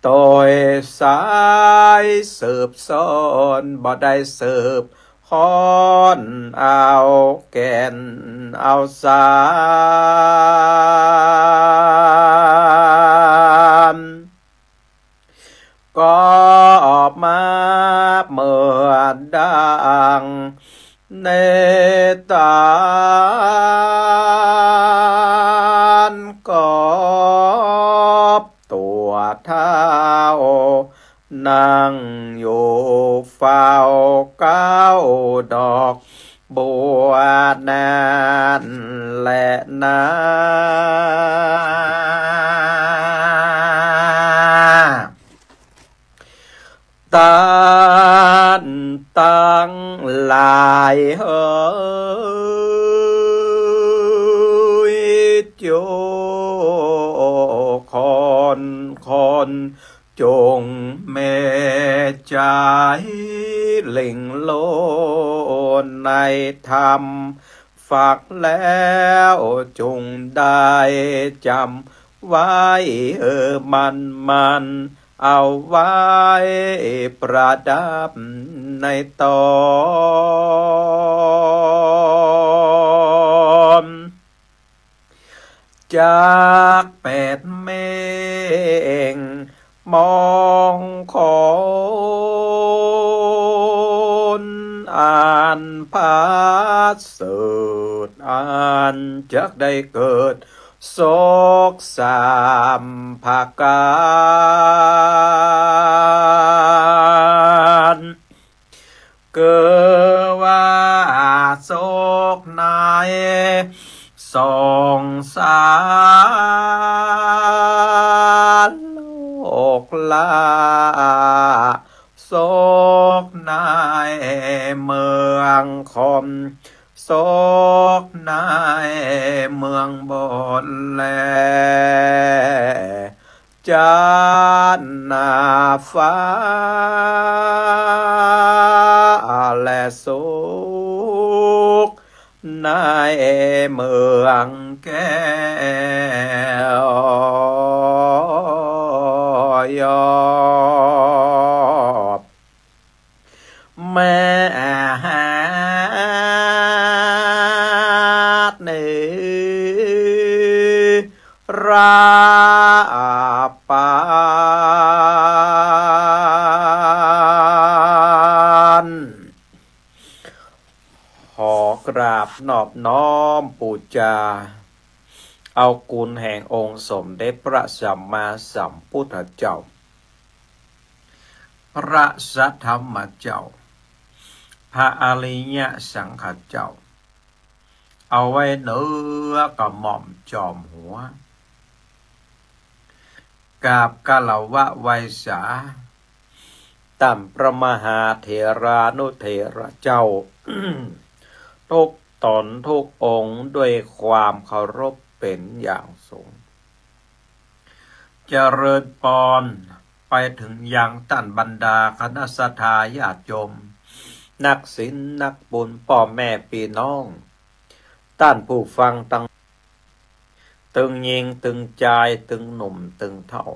tôi sái sợp son bỏ đây sợp hòn ao kèn ao san có má mưa đang nê tan có tùa thao nàngอยู่เฝ้าก้าวดอกบัวนานและนาตั้งหลายเฮ้ยโจคนจงเมใจหลิงโลในธรรมฝากแล้วจงได้จำไว้มันเอาไว้ประดับในตอนจากเป็ดเมงมองคนอ่านภาษเสดอ่านจากได้เกิดโศกสามภาการเกิดว่าโศกนายสองสารโลกลาโศกนายเมืองคมโศกนายเมืองบนแลจานนาฟ้าและสุขในเมืองแก้วยอบแม่ราปานขอกราบนอบน้อมปูจาเอากุลแห่งองค์สมเด็จพระสัมมาสัมพุทธเจ้าพระสัทธรรมเจ้าพระอริยสังฆเจ้าเอาไว้เนื้อกระหม่อมจอมหัวกราบกาลวะไวสาตัมพระมหาเถรานุเถระเจ้า ทุกตนทุกองค์ด้วยความเคารพเป็นอย่างสูงเจริญปอนไปถึงยังท่านบรรดาคณะสัตยาญาติโยมนักศีลนักบุญพ่อแม่พี่น้องท่านผู้ฟังตั้งตึงยิงตึงใจตึงหนุ่มตึงเท่า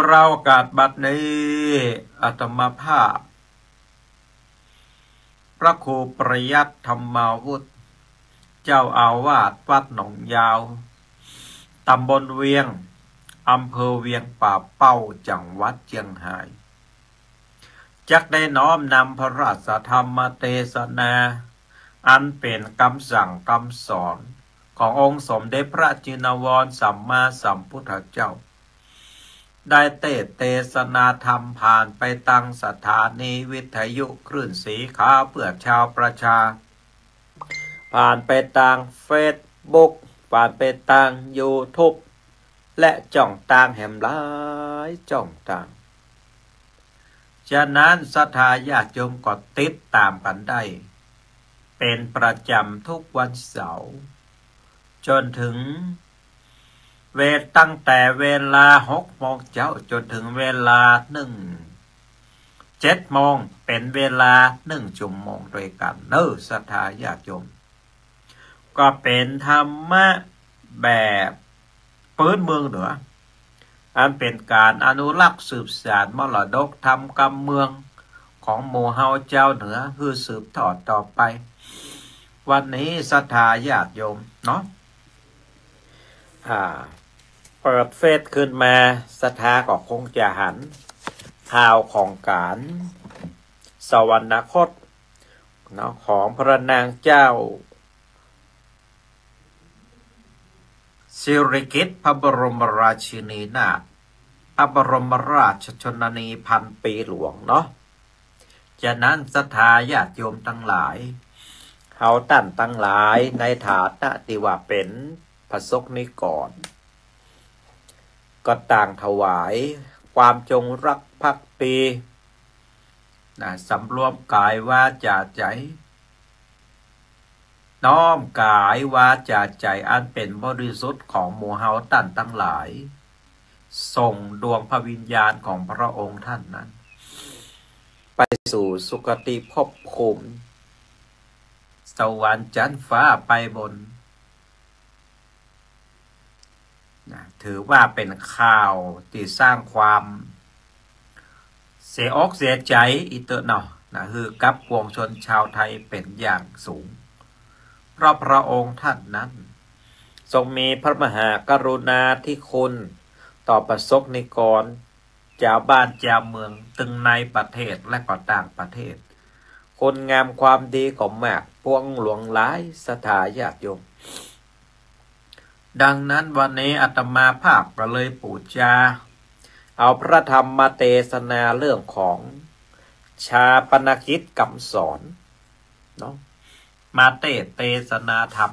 เรากาดบัดนี้อาตมาภาพพระครูประยัติธรรมาวุฒิเจ้าอาวาสวัดหนองยาวตำบลเวียงอำเภอเวียงป่าเป้าจังหวัดเชียงรายจักได้น้อมนำพระราชธรรมเทศนาอันเป็นคำสั่งคำสอนขององค์สมเด็จพระจินวรสัมมาสัมพุทธเจ้าได้เทศนาธรรมผ่านไปตั้งสถานีวิทยุคลื่นสีขาวเพื่อชาวประชาผ่านไปทางเฟซบุ๊กผ่านไปทางยูทูบและจ่องต่างแห่มหลายจ่องต่างฉะนั้นศรัทธาญาติโยมก็ติดตามกันได้เป็นประจำทุกวันเสาร์จนถึงตั้งแต่เวลา6 โมงเช้าจนถึงเวลา7 โมงเป็นเวลา1 ชั่วโมงด้วยกันศรัทธาญาติโยมก็เป็นธรรมะแบบพื้นเมืองเหนือ อันเป็นการอนุรักษ์สืบสานมรดกธรรมกรรมเมืองของหมู่เฮาเจ้าเหนือคือสืบทอดต่อไปวันนี้ศรัทธาญาติโยมเนาะเปิดเฟซขึ้นมาศรัทธาก็คงจะหันข่าวของการสวรรคตเนาะของพระนางเจ้าสิริกิติ์พระบรมราชินีนาถพระบรมราชชนนีพันปีหลวงเนาะจากนั้นศรัทธาญาติโยมทั้งหลายเขาตั้งหลายในฐานะที่ว่าเป็นพระสงฆ์นิกรก็ต่างถวายความจงรักภักดีสำรวมกายวาจาใจน้อมกายวาจาใจอันเป็นบริสุทธิ์ของหมู่เฮาตั้งหลายส่งดวงพระวิญญาณของพระองค์ท่านนั้นไปสู่สุคติภพภูมิสวรรค์ชั้นฟ้าไปบนถือว่าเป็นข่าวที่สร้างความเสียอกเสียใจอีกตัวเนาะคือกับปวงชนชาวไทยเป็นอย่างสูงเพราะพระองค์ท่านนั้นทรงมีพระมหากรุณาธิคุณต่อประสบนิกรชาวบ้านชาวเมืองตึงในประเทศและก็ต่างประเทศคนงามความดีของมากพวงหลวงหลายศรัทธาญาติโยมดังนั้นวันนี้อาตมาภาพก็เลยปูชาเอาพระธรรมมาเทศนาเรื่องของชาปนกิจคำสอนเนาะมาเทศนาธรรม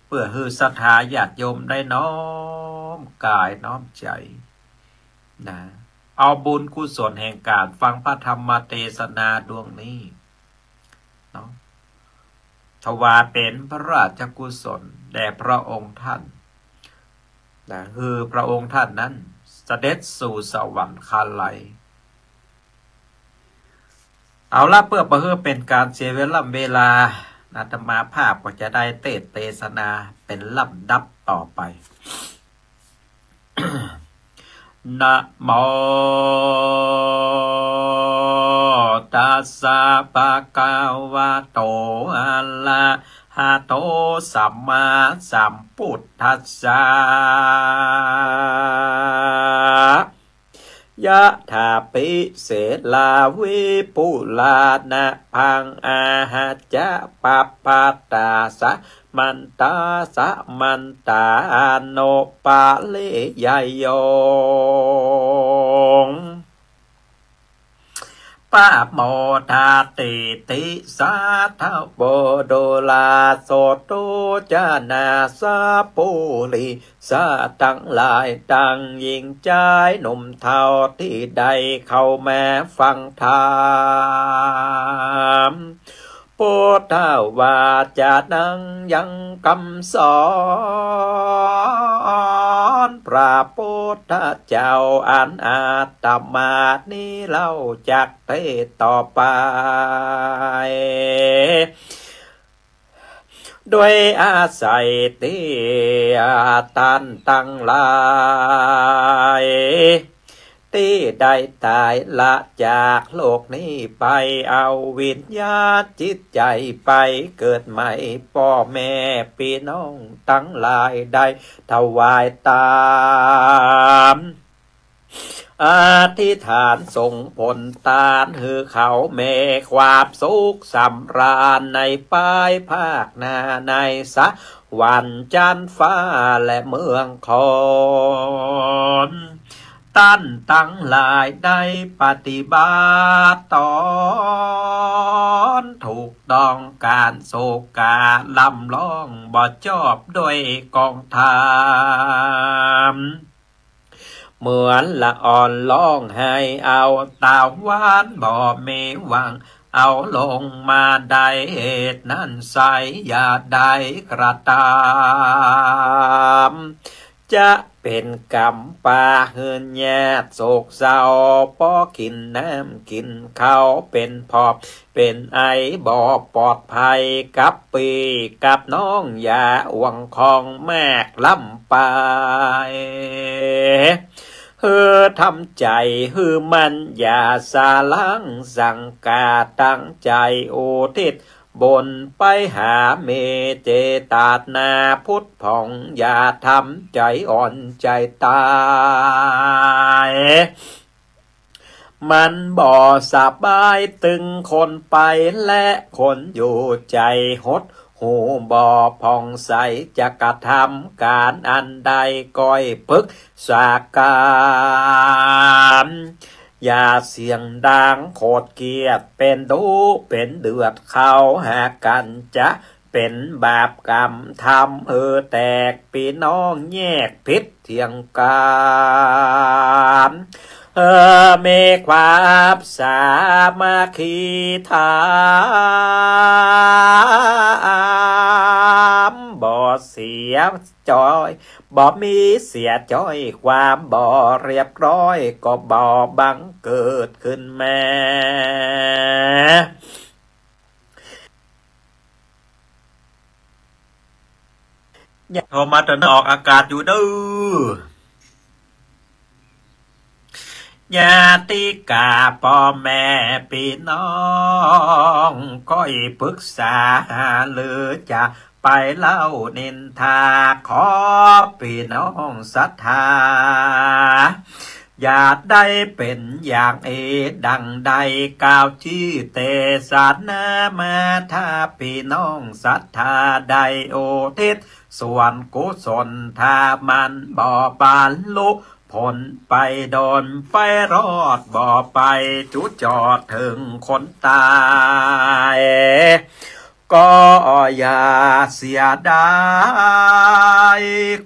เพื่อให้ศรัทธาญาติโยมได้น้อมกายน้อมใจเอาบุญกุศลแห่งการฟังพระธรรมเทศนาดวงนี้เนาะถวายเป็นพระราชกุศลแด่พระองค์ท่านคือพระองค์ท่านนั้นเสด็จสู่สวรรคาลัยเอาละเพื่อเป็นการเสียเวลาอาตมาภาพก็จะได้เทศนาเป็นลำดับต่อไป นะโมตัสสะภะคะวะโตอะระหะโตสัมมาสัมพุทธัสสะยะถาปิเสลาวิปุลานะพังอาหะจะปัปปะตาสะมันตาสะมันตาโนปะเลยายโยงปะโมทาติติสาทะโบโดลาโสตุจานาสาปุลิสาตั้งหลายตั้งยิงใจหนุ่มเทาที่ใดเข้ามาฟังธรรมพุทธวาจานังยังคำสอนพระพุทธเจ้าอันอาตมานี้เล่าจากเทศต่อไปโดยอาศัยที่ตันตั้งหลายที่ได้ตายละจากโลกนี้ไปเอาวิญญาณจิตใจไปเกิดใหม่พ่อแม่พี่น้องทั้งหลายได้ถวายตามอธิษฐานส่งผลตานหือเขาเมความสุขสำราญในปลายภาคหน้าในสวรรค์จันทร์ฟ้าและเมืองคอนตั้งหลายได้ปฏิบัติตอนถูกต้องการโศกาลำร้องบ่จอบด้วยกองทานเหมือนละอ่อนร้องให้เอาตาหวานบ่มีหวังเอาลงมาได้เหตุนั้นใส่อย่าได้กระตามจะเป็นกรรมปาเฮือนแยดโศกเศร้าป้อกินน้ำกินข้าวเป็นพอบเป็นไอบ่ปลอดภัยกับปีกับน้องอย่าหวังของแมกลำไป ทำใจมันอย่าสาลังสังกาตั้งใจอุทิศบนไปหาเมเจตานาพุทธผ่องอย่าทำใจอ่อนใจตายมันบ่สบายตึงคนไปและคนอยู่ใจหดหูบ่อผ่องใสจะกระทำการอันใดก้อยปึกสาการอย่าเสียงดังโคตรเกียดเป็นดูเป็นเดือดเข้าหากันจะเป็นบาปกรรมทำแตกพี่น้องแยกพิษเทียงกันมีความสามัคคีธรรมบ่เสียจอยบ่มีเสียจอยความบ่เรียบร้อยก็บ่บังเกิดขึ้นแม่โทรมาตอนออกอากาศอยู่ดื้อญาติกาพ่อแม่พี่น้องก็ปรึกษาหรือจะไปเล่านินทาขอพี่น้องศรัทธาอยากได้เป็นอย่างดังใดกล่าวที่เตสานามาถ้าพี่น้องศรัทธาใดโอทิศส่วนกุศลถ้ามันบ่บานลุผลไปโดนไปรอดบ่ไปจุดจอดถึงคนตายก็อย่าเสียดาย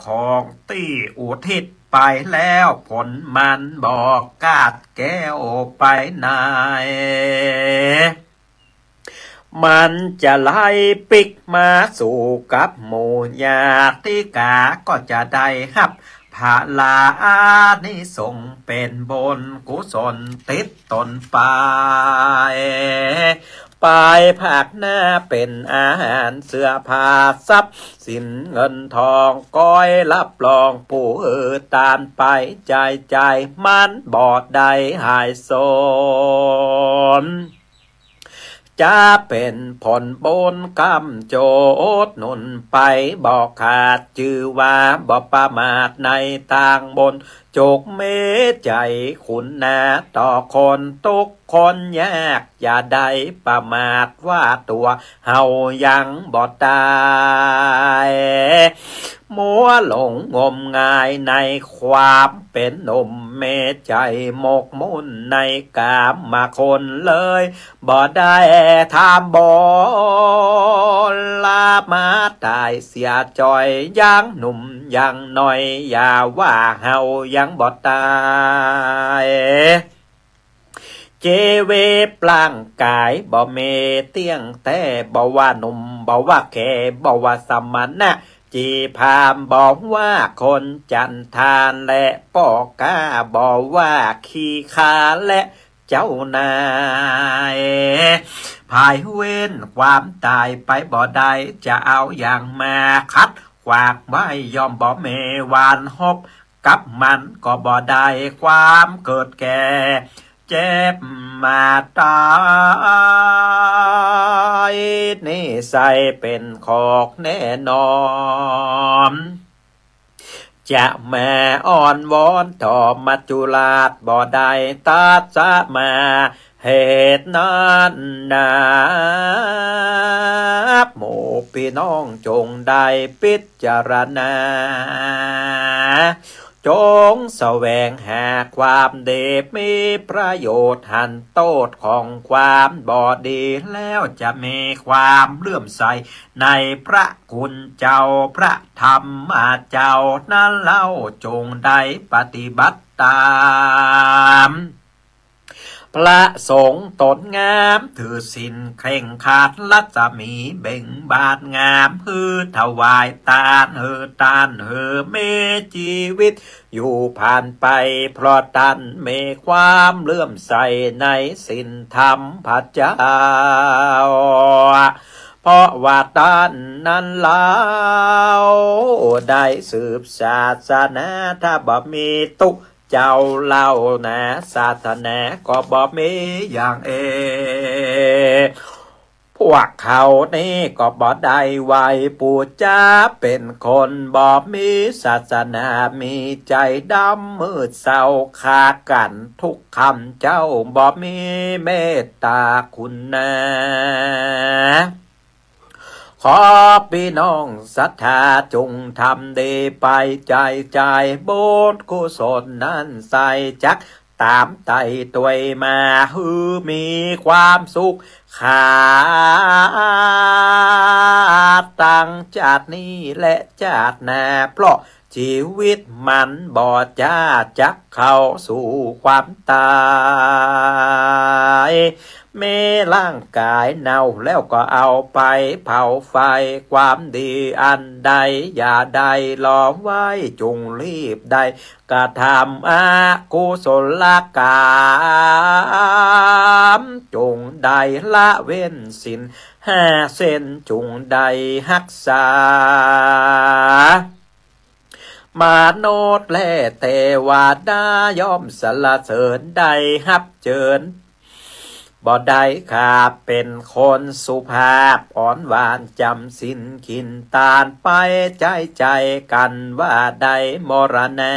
ของที่อุทิศไปแล้วผลมันบอกกาดแก้วไปไหนมันจะไล่ปิกมาสู่กับหมู่ญาติกาก็จะได้ฮับภาลานิสงส์เป็นบนกุศลติดตนไปภาคหน้าเป็นอาหารเสื้อผ้าทรัพย์สินเงินทองก้อยรับรองผู้ตามไปใจมันบอดใดหายโซนจะเป็นผลบนกำโจดหนุนไปบอกขาดชื่อว่าบ่ประมาทในทางบนจกเมใจคุณนาต่อคนทุกคนยากอย่าได้ประมาทว่าตัวเฮายังบ่ตายมัวหลงงมงายในความเป็นหนุ่มเมใจหมกมุ่นในกามมาคนเลยบ่ได้ทำบ่ลามาตายเสียจอยยังหนุ่มยังหน่อยอย่าว่าเฮายังบ่ตายเจเวปร่างกายบ่เมเตี้ยงแต่บ่ว่าหนุ่มบ่ว่าแก่บ่ว่าสมณะจีพามบอกว่าคนจันทานและป่อกาบอกว่าขี้ขาและเจ้านายภายเว้นความตายไปบ่ได้จะเอาอย่างมาคัดขวากไว้ยอมบ่เมวานหบกับมันก็บ่ได้ความเกิดแก่เจ็บมาตายนี่ใส่เป็นขอกแน่นอนจะแม่อ่อนวอนต่อมัจจุราชบ่ได้ตัดสะมาเหตุนั้นนะหมู่พี่น้องจงได้พิจารณาจงแสวงหาความดีมีประโยชน์หันโทษของความบ่ดีแล้วจะมีความเลื่อมใสในพระคุณเจ้าพระธรรมเจ้านั้นเล่าจงได้ปฏิบัติตามพระสงฆ์ตนงามถือศีลเคร่งขาดรัศมีเบ่งบานงามถวายทานเมชีวิตอยู่ผ่านไปเพราะท่านมีความเลื่อมใสในศีลธรรมพระเจ้าเพราะว่าท่านนั้นแล้วได้สืบศาสนาถ้าบ่มีตุ เจ้าเล่านะศาสนาก็บ่มีอย่างพวกเขานี่ก็บ่ได้ไหวปู่จ้าเป็นคนบ่มีศาสนามีใจดำมืดเศร้าคากันทุกคำเจ้าบ่มีเมตตาคุณนะขอพี่น้องศรัทธาจงทำดีไปใจบุญกุศลนั้นใส่จักตามไต่ตัวมาฮือมีความสุขขาตั้งจากนี้และจากหน้าเพราะชีวิตมันบ่จ้าจักเข้าสู่ความตายแม่ร่างกายเน่าแล้วก็เอาไปเผาไฟความดีอันใดอย่าได้หลอมไว้จงรีบได้กระทำอากุศลกรรมจงได้ละเว้นศีล5 เส้นจงได้รักษามนุษย์และเทวดาย่อมสรรเสริญได้ฮับเจิญบ่ได้ขาเป็นคนสุภาพอ่อนหวานจำศีลขินตาลไปใจกันว่าได้มรณะ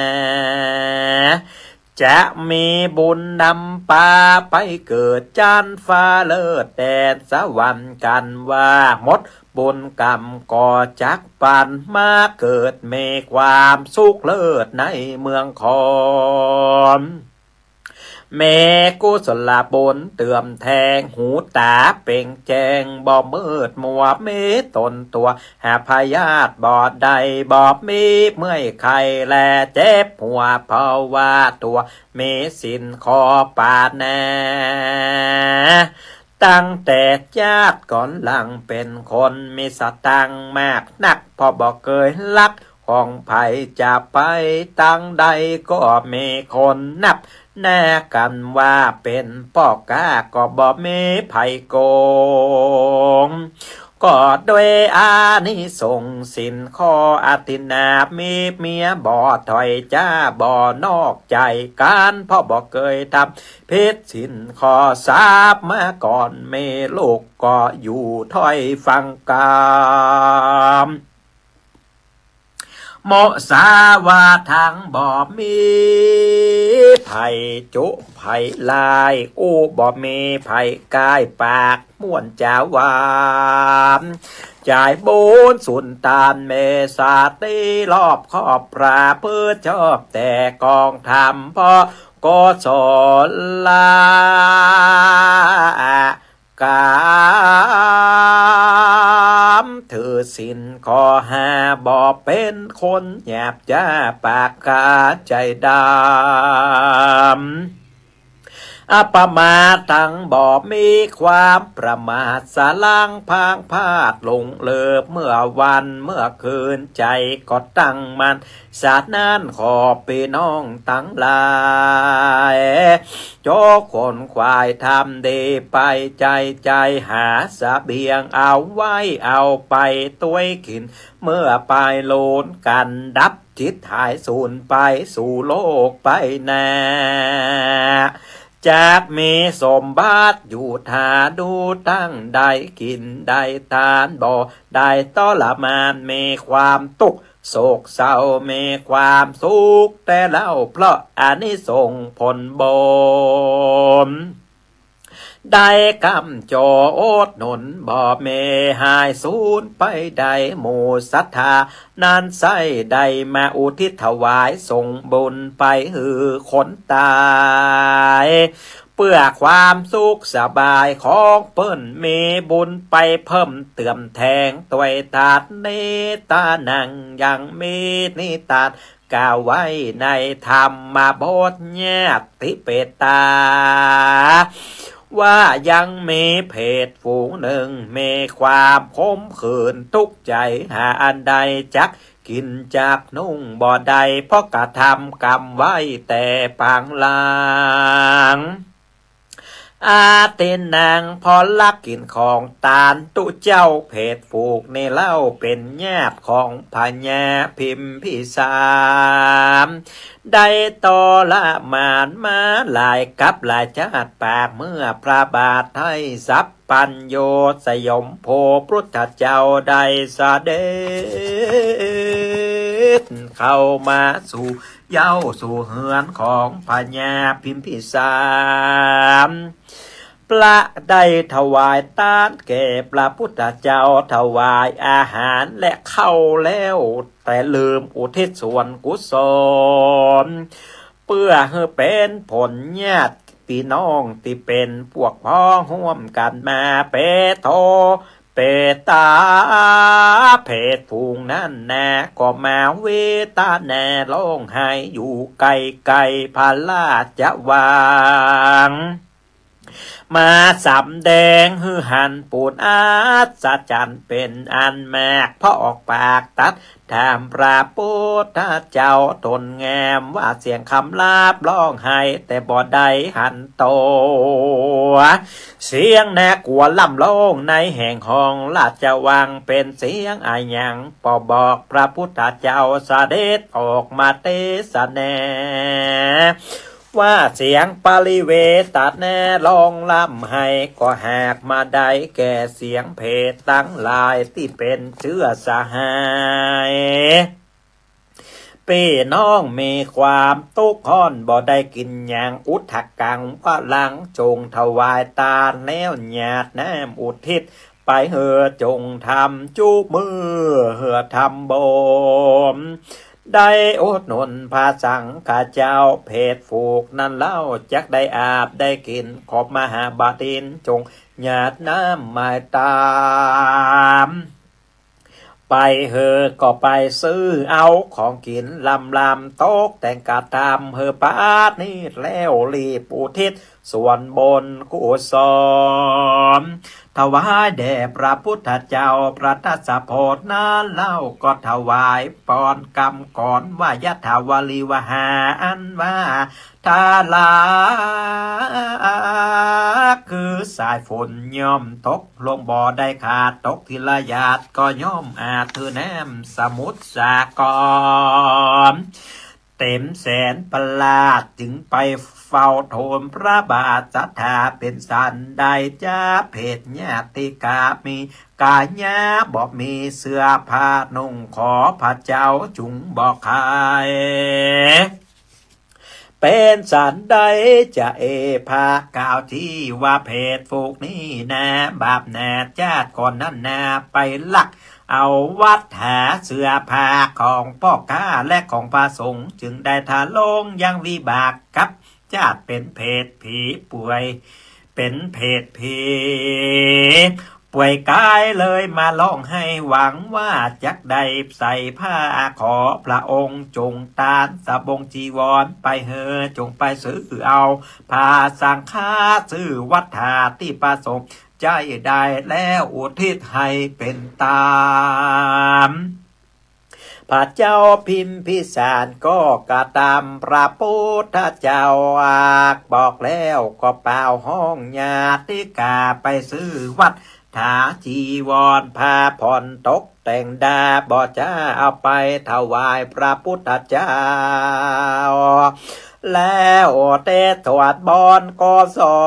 จะมีบุญนำปาไปเกิดจันฟ้าเลิศแดนสวรรค์กันว่าหมดบุญกรรมก่อจักปันมาเกิดมีความสุขเลิศในเมืองคอนแม่กุศลบุญเตื่อมแทงหูตาเป่งแจงบ่มืดมัวเมตนตัวหาพยาธิบ่ใดบ่มีเมื่อยไข้และเจ็บหัวเพราะว่าตัวมีสินคอปาดแน่ตั้งแต่ญาติก่อนหลังเป็นคนมีสตังมากนักพอบอกเคยลักของไผ่จะไปตั้งใดก็มีคนนับแน่กันว่าเป็นพ่อกาก็บ่มีไผ่โกงก็ด้วยอานิสงส์สินข้ออตินามีเมียบ่ถอยจ้าบ่นอกใจกันเพราะบ่เคยทำเพศสินข้อทราบมาก่อนเมลูกก็อยู่ถอยฟังกามโมสาวาทางบ่มีไผ่จุไผ่ลายอู้บ่มีไผ่กายปากม่วนจาวามจ่ายบุญสุนตานเมษาตีรอบขอบปราเพื่อชอบแต่กองทำพ่อก็สอนลากามถือสินขอหาบ่เป็นคนหยาบจ้าปากกาใจดำอัปมาตั้งบ่มีความประมาทสลังพางพาดลงเลิบเมื่อวันเมื่อคืนใจก็ตั้งมันสาดนั้นขอพี่น้องตั้งหลายโจคนควายทำดีไปใจหาเสบียงเอาไว้เอาไปตัวกินเมื่อไปโลนกันดับจิตหายสูญไปสู่โลกไปแน่จากมีสมบัติอยู่ทาดูตั้งได้กินได้ทานบ่ได้ต้อละมานมีความตุกโศกเศร้ามีความสุขแต่เล่าเพราะอานิสงส์ผลบุญได้กำโจโอดหนุนบ่เมหายสูญไปได้หมู่ศรัทธานั้นใส่ได้มาอุทิศถวายส่งบุญไปหือคนตายเพื่อความสุขสบายของเปิ้นมีบุญไปเพิ่มเติมแทงตัวตาดเนตานังยังมีนิตากล่าวไว้ในธรรมบทแยติเปตาว่ายังมีเพศฝูงหนึ่งมีความขมขื่นทุกข์ใจหาอันใดจักกินจากนุ่งบ่อใดเพราะกระทำกรรมไว้แต่ปางลาง อาเตนนางพอลักกินของตาลตุเจ้าเพศผูกในเล่าเป็นญาติของพญาพิมพิสารได้ต่อละมานมาหลายกับหลายชาติปากเมื่อพระบาทให้สัพปัญโยสยมโพพุทธเจ้าได้เสด็จเข้ามาสู่เย้าสู่เฮือนของพญาพิมพิสารพระได้ถวายตานแก่พระพุทธเจ้าถวายอาหารและเข้าแล้วแต่ลืมอุทิศส่วนกุศลเพื่อให้เป็นผลญาติพี่น้องที่เป็นพวกพ้องร่วมกันมาเปโทเปตาเพศผูงนั่นแน่ก็มาเวตาแน่ร้องไห้อยู่ไกลไกลพาราชวังมาสำแดงฮือหันปูนอาศจันเป็นอันแมกพอออกปากตัดถามพระพุทธเจ้าตนแงมว่าเสียงคำลาบร้องไห้แต่บ่ได้หันโตเสียงแน่กลัวล่ำโลงในแห่งห้องราชวังเป็นเสียงอายังปอบอกพระพุทธเจ้าเสด็จออกมาเทศนาว่าเสียงปริเวตัดแน่ลองล่ำให้ก็หากมาได้แก่เสียงเพศตั้งหลายที่เป็นเชื้อสหายพี่น้องมีความตุกข์ร้อนบ่ได้กินอย่างอุทธกังพลังจงถวายตาแนวหยาดน้ำอุทิศไปเหือจงทำจุมือเหือทำบ่มได้อดหนุนพาสังข้าเจ้าเพศผูกนั้นเล่าจักได้อาบได้กินขอบมหาบาตินจงหยาดน้ำมาตามไปเฮอก็ไปซื้อเอาของกินลำโต๊ะแต่งกาตามเฮอปาดนี่แล้วรีบอุทิศส่วนบนกุศลถวายแด่พระพุทธเจ้าพระทัสโพธนั้นเล่าก็ถวายปอนกรรมก่อนว่ายะถาวลีวหาอันว่าทาลาคือสายฝนย่อมตกลงบ่อได้ขาดตกทีละหยาดก็ย่อมอาจถือแนมสมุทรสาครเต็มแสนประหลาดจึงไปเฝ้าทูลพระบาทศรัทธาเป็นสันได้จ้าเพศญาติกามีกายญาบอกมีเสื้อผ้านุ่งขอพระเจ้าจุงบอกใครเป็นสันใดจะภากล่าวที่ว่าเพศฝูกนี้นะบาปแน่ญาติคนนั้นนะไปลักเอาวัดหาเสื้อผ้าของพ่อค้าและของพระสงฆ์จึงได้ทาลงยังวิบากกับญาติเป็นเพศผีป่วยเป็นเพศผีป่วยกายเลยมาร้องให้หวังว่าจักได้ใส่ผ้าขอพระองค์จงตานสบงจีวรไปเฮอจงไปซื้อเอาผ้าสังฆาซื้อวัฏฐาที่ประสงค์ใจได้แล้วอุทิศให้เป็นตามพระเจ้าพิมพิสารก็กระตามพระพุทธเจ้าบอกแล้วก็เป่าห้องญาติกาไปซื้อวัดถาจีวรผ้าผ่อนตกแต่งดาบ่จะเอาไปถวายพระพุทธเจ้าแล้วเตถวดบอนก็สอ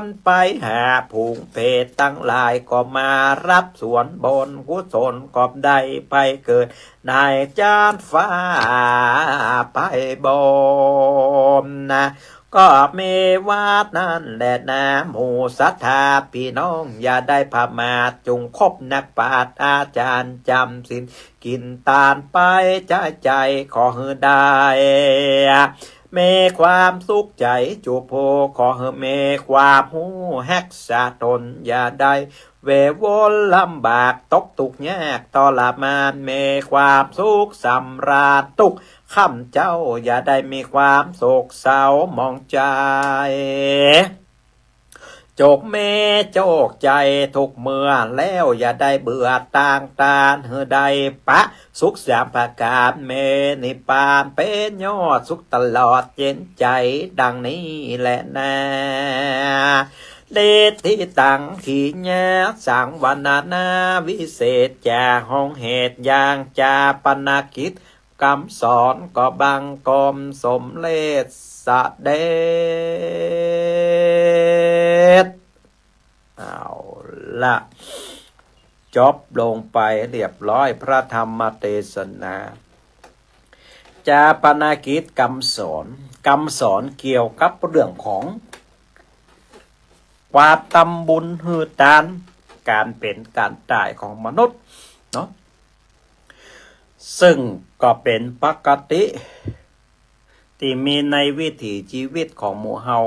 นไปหาผูงเพศตั้งหลายก็มารับส่วนบนกุศลกอบได้ไปเกิดนายจานฟ้าไปบนนะก็เมวาดนั่นแหละนะหมู่ศรัทธาพี่น้องอย่าได้พมาทจงคบนักปราชญ์อาจารย์จำศีลกินตาลไปใจขอให้ได้มีความสุขใจจูโพขอให้มีความหูแฮกษาตนอย่าได้เววนลำบากตกตุกยากตลาดมานมีความสุขสำราญตุกข้าเจ้าอย่าได้มีความโศกเศร้ามองใจ โจกเมโจกใจทุกเมื่อแล้วอย่าได้เบื่อต่างตาเฮือใดปะสุขสามประการเมนิปานเป็นยอดสุขตลอดเย็นใจดังนี้แหละนะเดชที่ตั้งขีแยกสังวันนาวิเศษจากห้องเหตุอย่างจาปนากิจคำสอนก็บังกรมสมเลศสะเดชเอาละจบลงไปเรียบร้อยพระธรรมเทศนาจาปนากิจคำสอนเกี่ยวกับเรื่องของความทำบุญหือทานการเป็นการตายของมนุษย์เนาะซึ่งก็เป็นปกติที่มีในวิถีชีวิตของหมู่เฮา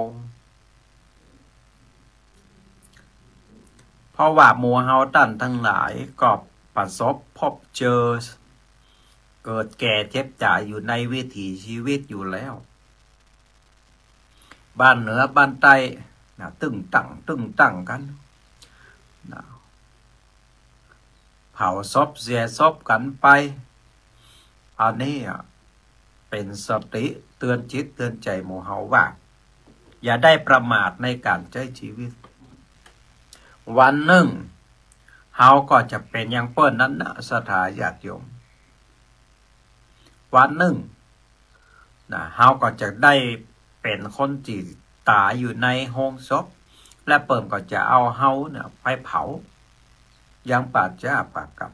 เพราะว่าหมู่เฮาท่านทั้งหลายก็ประสบพบเจอเกิดแก่เจ็บจ่ายอยู่ในวิถีชีวิตอยู่แล้วบ้านเหนือบ้านใต้ตึงตั้งกันเผาศพเสียศพกันไปอันนี้เป็นสติเตือนจิตเตือนใจหมู่เฮาว่าอย่าได้ประมาทในการใช้ชีวิตวันหนึ่งเฮาก็จะเป็นอย่างเปิ้นนั้นนะสถาญาติโยมวันหนึ่งเฮาก็จะได้เป็นคนจีตายอยู่ในโฮงศพและเปิ่มก็จะเอาเฮาเนี่ยไปเผายังปาจาปากรรม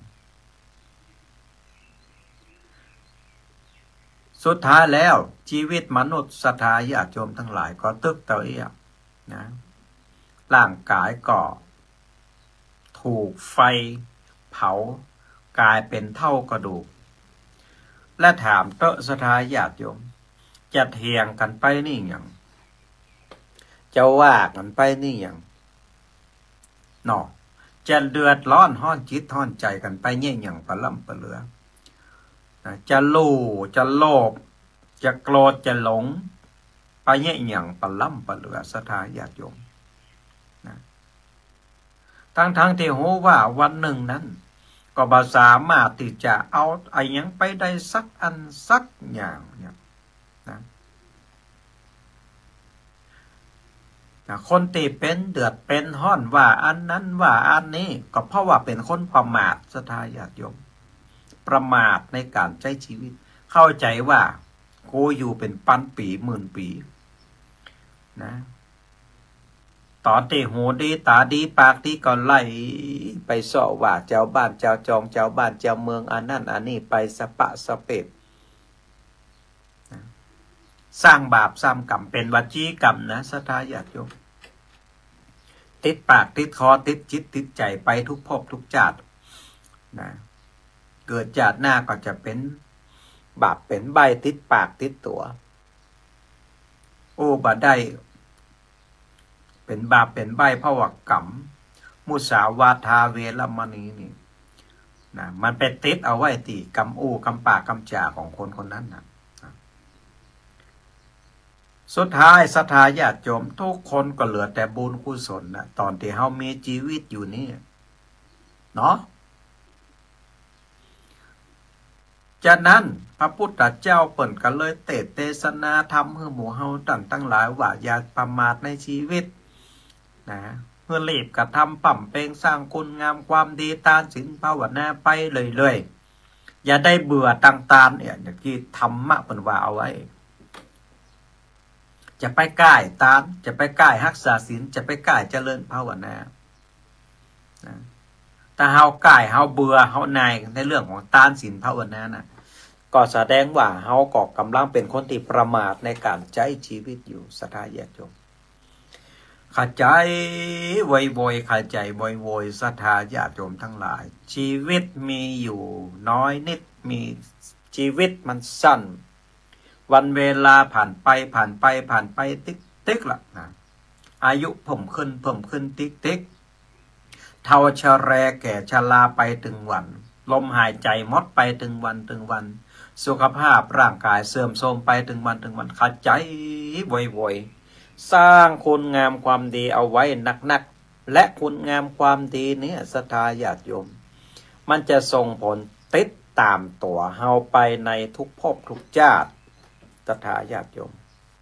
สุดท้ายแล้วชีวิตมนุษย์ศรัทธาญาติโยมทั้งหลายก็ตึกเตยนะร่างกายก็ถูกไฟเผากลายเป็นเท่ากระดูกและถามเตศรัทธาญาติโยมจะเถียงกันไปนี่อย่างจะว่ากันไปนี่อย่างเนาะจะเดือดร้อนห้อนจิตห้อนใจกันไปเงี้ยอย่างปะล่ำปะเหลือจะลู่จะโลภจะโกรธจะหลงไปเงี้ยอย่างปะล่ำปะเหลือศรัทธาญาติโยมนะทั้งที่รู้ว่าวันหนึ่งนั้นก็บ่สามารถที่จะเอาไอ้ยังไปได้สักอันสักอย่างเนี่ยนะคนที่เป็นเดือดเป็นห้อนว่าอันนั้นว่าอันนี้ก็เพราะว่าเป็นคนประมาทศรัทธาญาติโยมประมาทในการใช้ชีวิตเข้าใจว่ากูอยู่เป็นพันปีหมื่นปีนะตอนที่หูดีตาดีปากดีก็ไล่ไปสอว่าเจ้าบ้านเจ้าจองเจ้าบ้านเจ้าเมืองอันนั้นอันนี้ไปสปะสเปดสร้างบาปสร้างกรรมเป็นวจีกรรมนะศรัทธาญาติโยมติดปากติดคอติดจิตติดใจไปทุกภพทุกชาตินะเกิดชาติหน้าก็จะเป็นบาปเป็นใบติดปากติดตัวโอ้บ่ได้เป็นบาปเป็นใบเพราะว่ากรรมมุสาวาทาเวรมณีนี่นะมันเป็นติดเอาไว้ตีกรรมอู้กรรมปากกรรมจ่าของคนคนนั้นนะสุดท้ายศรัทธาญาติโยมทุกคนก็เหลือแต่บุญกุศลนะตอนที่เฮามีชีวิตอยู่นี่เนาะจากนั้นพระพุทธเจ้าเปิ่นก็เลยเทศนาธรรมให้หมู่เฮาตั้งหลายว่าอย่าประมาทในชีวิตนะเพื่อรีบกระทำปั่มเปงสร้างคุณงามความดีทานศีลภาวนาไปเลยอย่าได้เบื่อต่างๆเนี่ยอย่างที่ธรรมะเปิ่นว่าเอาไว้จะไปใกล้ตานจะไปใกล้รักษาศีลจะไปใกล้เจริญภาวนาถ้าเฮาใกล้เฮาเบื่อเฮานายในเรื่องของตานศีลภาวนานะก็แสดงว่าเฮาก็กำลังเป็นคนที่ประมาทในการใช้ชีวิตอยู่ศรัทธาญาติโยมเข้าใจไวๆเข้าใจไวๆศรัทธาญาติโยมทั้งหลายชีวิตมีอยู่น้อยนิดมีชีวิตมันสั้นวันเวลาผ่านไปติ๊กละนะอายุเพิ่มขึ้นติ๊กเท่าชแรแก่ชราไปถึงวันลมหายใจหมดไปถึงวันสุขภาพร่างกายเสื่อมโทรมไปถึงวันเข้าใจไว สร้างคุณงามความดีเอาไว้นักๆและคุณงามความดีเนี่ยศรัทธาญาติโยมมันจะส่งผลติดตามตัวเฮาไปในทุกภพทุกชาติศรัทธาญาติโยม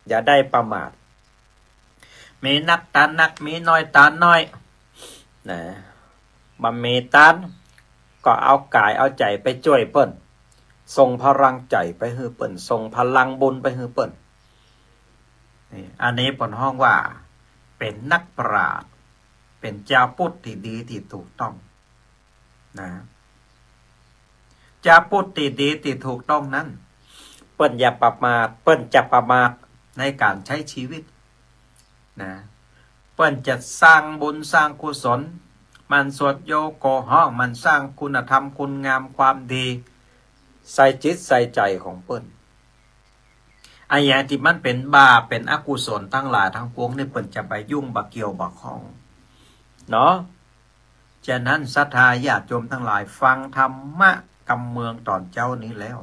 อย่าได้ประมาทมีนักตานักมีน้อยตาน้อยนะบ่มีตานก็เอากายเอาใจไปช่วยเปิ้นส่งพลังใจไปให้เปิ้นส่งพลังบุญไปให้เปิ้นอันนี้เปิ้นห้องว่าเป็นนักปราชญ์เป็นเจ้าพุทธที่ดีที่ถูกต้องนะเจ้าพุทธที่ดีที่ถูกต้องนั้นเปิ้นอย่าประมาทเปิ้นจะประมาทในการใช้ชีวิตนะเปิ้นจะสร้างบุญสร้างกุศลมันสวดโยโกห้องมันสร้างคุณธรรมคุณงามความดีใส่จิตใส่ใจของเปิ้นไอ้อย่างที่มันเป็นบาปเป็นอกุศลทั้งหลายทั้งปวงนี่เปิ้นจะไปยุ่งบักเกี่ยวบักข้องเนาะฉะนั้นศรัทธาญาติโยมทั้งหลายฟังธรรมะกำเมืองตอนเจ้านี้แล้ว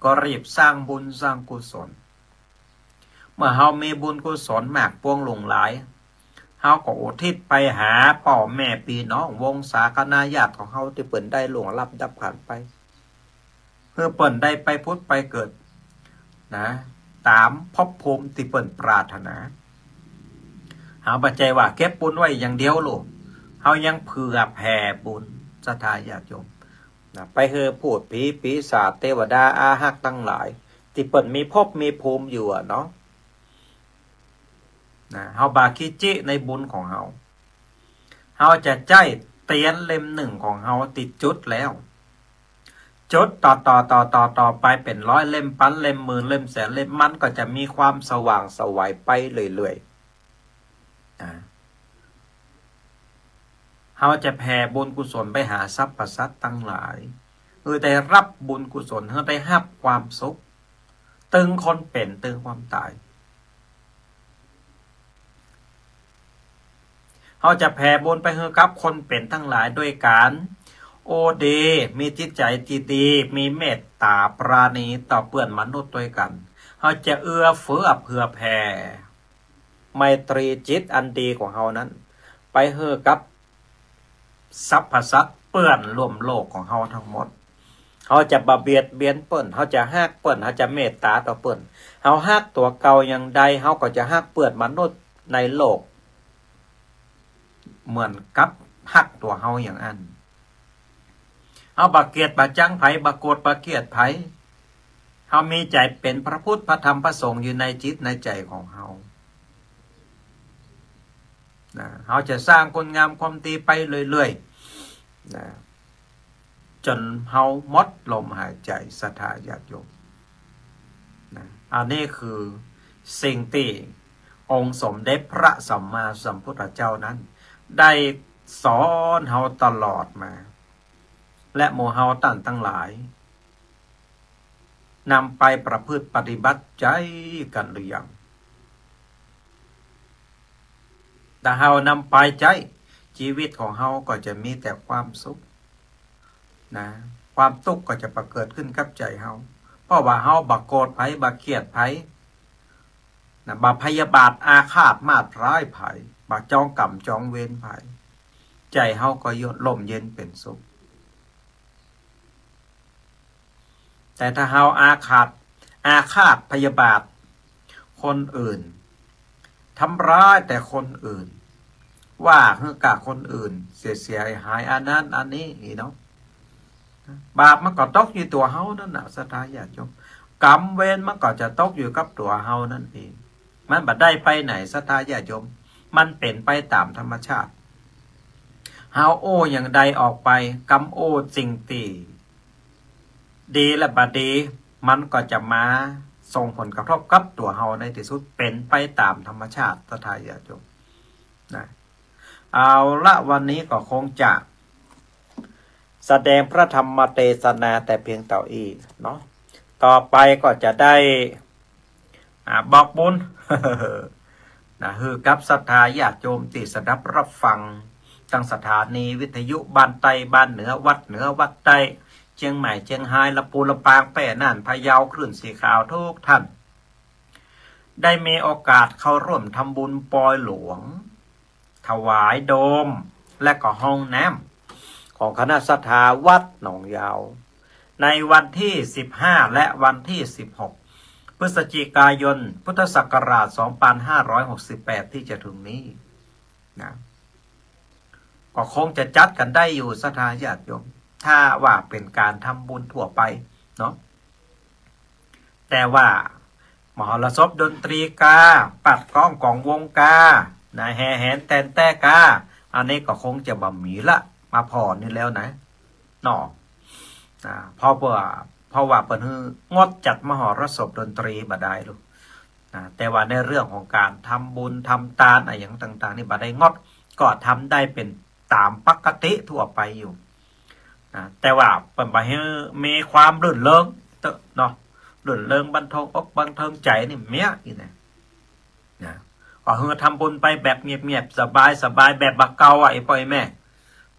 ก็รีบสร้างบุญสร้างกุศลเมื่อเฮามีบุญกุศลมากปวงหลงหลายเฮาก็อุทิศไปหาพ่อแม่พี่น้องวงศาคณาญาติของเฮาที่เปิ้นได้ล่วงลับดับขันไปเพื่อเปิ้นได้ไปพุทธไปเกิดนะตามภพภูมิที่เปิ้นปรารถนาเฮาบ่ใจว่าเก็บบุญไว้อย่างเดียวโลกเฮายังเผื่อแผ่บุญศรัทธาญาติโยมนะไปเฮอพูดผีปีศาจเทวดาอาหักทั้งหลายที่เปิ้นมีภพมีภูมิอยู่เนาะนะเฮาบาคิจิในบุญของเฮาเฮาจะใจเตียนเล่มหนึ่งของเฮาติดจุดแล้วจุดต่อไปเป็นร้อยเล่มพันเล่มหมื่นเล่มแสนเล่มมันก็จะมีความสว่างสวัยไปเรื่อยๆเฮาจะแผ่บุญกุศลไปหาสรรพสัตว์ทั้งหลายได้รับบุญกุศลเฮาได้รับความสุขตึงคนเป็นตึงความตายเฮาจะแผ่บุญไปให้กับคนเป็นทั้งหลายด้วยการโอเดมีจิตใจที่ดีมีเมตตาปราณีต่อเพื่อนมนุษย์ด้วยกันเฮาจะเอื้อเฟื้อเผื่อแผ่ไมตรีจิตอันดีของเฮานั้นไปให้กับสรรพสัตว์เปื้อนร่วมโลกของเฮาทั้งหมดเฮาจะบ่เบียดเบียนเปิ้นเฮาจะฮักเปิ้นเฮาจะเมตตาต่อเปิ้นเฮาฮักตัวเก่าอย่างใดเฮาก็จะฮักเปื้อนมนุษย์ในโลกเหมือนกับฮักตัวเฮาอย่างอันเฮาบ่เกลียดบ่จังไผบ่โกรธบ่เกลียดไผเฮามีใจเป็นพระพุทธพระธรรมพระสงฆ์อยู่ในจิตในใจของเฮานะเฮาจะสร้างคุณงามความดีไปเรื่อยๆนะจนเฮาหมดลมหายใจศรัทธาญาติโยมนะอันนี้คือสิ่งที่องค์สมเด็จพระสัมมาสัมพุทธเจ้านั้นได้สอนเฮาตลอดมาและหมู่เฮาตั้งทั้งหลายนำไปประพฤติปฏิบัติใจกันหรือยังถ้าเฮานำไปใจชีวิตของเฮาก็จะมีแต่ความสุขนะความทุกข์ก็จะประเกิดขึ้นกับใจเฮาเพราะว่าเฮาบ่โกรธไผบ่เกลียดไผนะบ่พยาบาทอาฆาตมาตร้ายไผบ่จองกรรมจองเวรไผใจเฮาก็ร่มเย็นเป็นสุขแต่ถ้าเฮาอาฆาตพยาบาทคนอื่นทำร้ายแต่คนอื่นว่าเฮือกะคนอื่นเสียหายอันนั้นอันนี้เนาะบาปมันก็ตกอยู่ตัวเฮานั่นน่ะศรัทธาญาติโยมกรรมเวรมันก็จะตกอยู่กับตัวเฮานั่นเองมันบ่ได้ไปไหนศรัทธาญาติโยมมันเป็นไปตามธรรมชาติเฮาโอ้อย่างใดออกไปกรรมโอ้สิ่งที่ดีและบ่ดีมันก็จะมาส่งผลกระทบกับตัวเฮาในที่สุดเป็นไปตามธรรมชาติศรัทธาญาติโยมนะเอาละวันนี้ก็คงจะแสดงพระธรรมเทศนาแต่เพียงเท่านี้เนาะต่อไปก็จะได้บอกบุญ นะคือกับศรัทธาญาติโยมที่สดับรับฟังตั้งสถานีวิทยุบ้านไตบ้านเหนือวัดเหนือวัดใต้เชียงใหม่เชียงรายลำพูนลำปางแพร่น่านพะเยาคลื่นสีขาวทุกท่าน ได้มีโอกาสเข้าร่วมทำบุญปอยหลวงถวายโดมและก็ห้องน้ำของคณะศรัทธาวัดหนองยาวในวันที่15และวันที่16พฤศจิกายนพุทธศักราช2568ที่จะถึงนี้นะก็คงจะจัดกันได้อยู่ศรัทธาญาติโยมถ้าว่าเป็นการทำบุญทั่วไปเนาะแต่ว่ามหรสพดนตรีกาปัดก้องกองวงกานะแห่แหนแตนแต้กาอันนี้ก็คงจะบ่มีละมาพอนี่แล้วนะเนาะเพราะว่าเปิดงดจัดมหรสพดนตรีบ่ได้ลูกแต่ว่าในเรื่องของการทำบุญทำทานอะไรอย่างต่างๆนี่บ่ได้งดก็ทำได้เป็นตามปกติทั่วไปอยู่แต่ว่าเป็นไปให้มีความรื่นเริงเนาะรื่นเริงบันเทิงอกบันเทิงใจนี่เมี้ยอีนะก็ทำบุญไปแบบเงียบๆสบายแบบบักเก่าไอ้พ่อแม่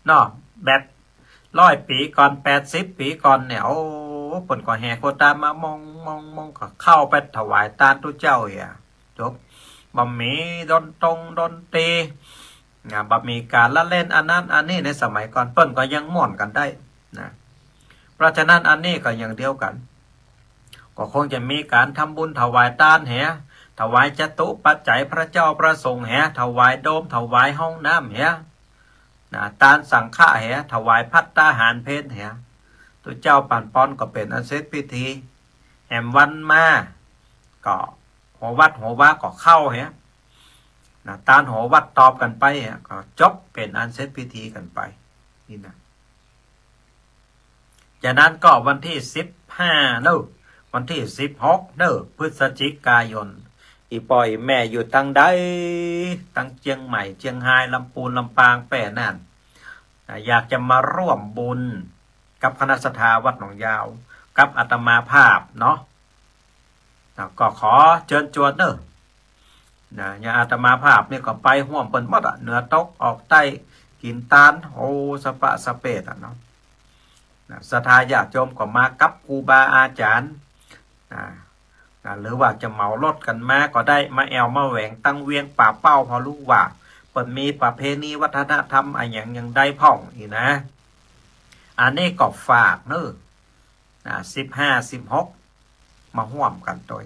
เนาะแบบ100 ปีก่อน80 ปีก่อนเนี่ยโอ้ผลก็แห่โคตามามองก็เข้าไปถวายตานทุเจ้าอ่ะจบบะหมี่ดนตรีบะหมี่การละเล่นอันนั้นอันนี้ในสมัยก่อนเปิ้นก็ยังม่วนกันได้นะเพราะฉะนั้นอันนี้ก็อย่างเดียวกันก็คงจะมีการทำบุญถวายตานแห่ถวายจตุปัจจัยพระเจ้าประสงค์แห่ถวายโดมถวายห้องน้ำแห่ตานสังฆะแห่ถวายภัตตาหารเพลแห่ตัวเจ้าปั่นป้อนก็เป็นอันเสร็จพิธีแห่มวันมาก็หัววัดหัวว่าก็เข้าแห่ตานหัววัดตอบกันไปก็จบเป็นอันเสร็จพิธีกันไปนี่นะจากนั้นก็วันที่15เนอะวันที่16เนอะพฤศจิกายนอีปอยแม่อยู่ตั้งใดตั้งเชียงใหม่เชียงรายลำพูนลำปางแป่นั่นอยากจะมาร่วมบุญกับคณะศรัทธาวัดหนองยาวกับอาตมาภาพเนาะก็ขอเชิญชวนเนอะอย่างอาตมาภาพนี่ก็ไปห่วมเปิ่นหมดเหนือตกออกใต้กินตานโอสปะสเปดเนาะศรัทธาญาติโยมก็มากับครูบาอาจารย์หรือว่าจะเหมารถกันมาก็ได้มาแอวมาแหวงตั้งเวียงป่าเป้าพอรู้ว่าเปิดมีประเพณีวัฒนธรรมอะไรอย่างได้พ่องอีกนะอันนี้ก็ฝากเนอะ15 16มาห่วมกันโดย